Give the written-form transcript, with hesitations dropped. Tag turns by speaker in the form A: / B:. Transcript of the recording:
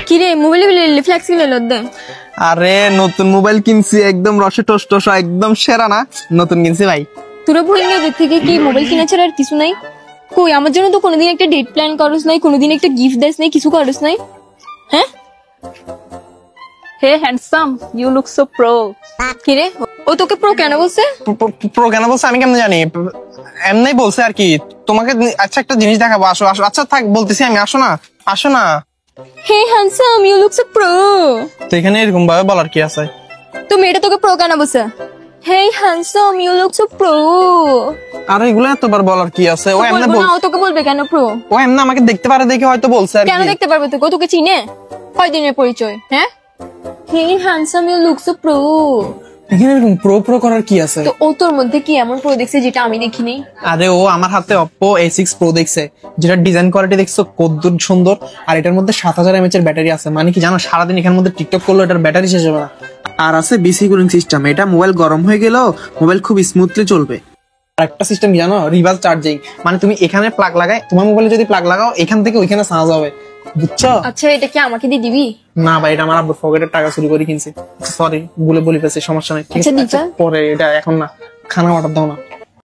A: কি রে mobile flakes কিনে লো দে।
B: আরে নতুন মোবাইল কিনছি, একদম রসে টস টস, একদম সেরা না, নতুন কিনছি ভাই।
A: তোরা বইঙ্গা থেকে কি মোবাইল কিনা ছাড়া আর কিছু নাই? কই আমার জন্য তো কোনোদিন একটা ডেট প্ল্যান করস নাই, কোনোদিন একটা গিফট দেস নাই, কিছু করস নাই। হ্যাঁ
C: Hey handsome, you look so pro.
A: কি রে ও তোকে প্রো কেন বলছে?
B: প্রো কেন বলছে আমি কেমনে জানি, এমনি বলছে আর কি। তোমাকে আচ্ছা একটা জিনিস দেখাবো, আসো আসো। আচ্ছা থাক বলতেছি আমি, আসো না আসো না।
A: Hey handsome you look so pro.
B: তো এখানে এরকম ভাবে বলার কি আছে?
A: তো মেয়েটা তোকে প্রো কেন বলছে? Hey handsome you look so pro.
B: আর এগুলো এতবার বলার কি আছে? ও এমনি বল,
A: ও তোকে বলবে কেন প্রো?
B: ও এমনি আমাকে দেখতে পারে দেখে হয়তো বলছে আর কি।
A: কেন দেখতে পারবে? তোকে তোকে চিনে কয়দিনের পরিচয়? হ্যাঁ hey handsome you look so pro.
B: এখানে এরকম প্রো প্রো করার কি আছে?
A: তো ও তোর মধ্যে কি এমন প্রো দেখছে যেটা আমি দেখিনি?
B: আরে ও আমার হাতে Oppo A6 Pro দেখছে, যেটা ডিজাইন কোয়ালিটি দেখছো কত সুন্দর। আর এটার মধ্যে 7000 mAh এর ব্যাটারি আছে, মানে কি জানো সারাদিন এখানের মধ্যে টিকটক করলে এটার ব্যাটারি শেষ হবে না। আর আছে বিসি কুলিং সিস্টেম, এটা মোবাইল গরম হয়ে গেলেও মোবাইল খুব স্মুথলি চলবে। আর একটা সিস্টেম জানো, রিভার্স চার্জিং, মানে তুমি এখানে প্লাগ লাগাই, তোমার মোবাইলে যদি প্লাগ লাগাও এখান থেকে ওইখানে চার্জ হবে, বুঝছো?
A: আচ্ছা এটা কি আমাকে দিয়ে দিবি?
B: না ভাই, এটা আমার আব্বুর পকেটের টাকা চুরি করে কিনছি। সরি, বলে ফেলছি, সমস্যা নেই, ঠিক
A: আচ্ছা,
B: আছে?
A: দিবা?
B: পরে, এটা এখন না, খানা অর্ডার দাও না।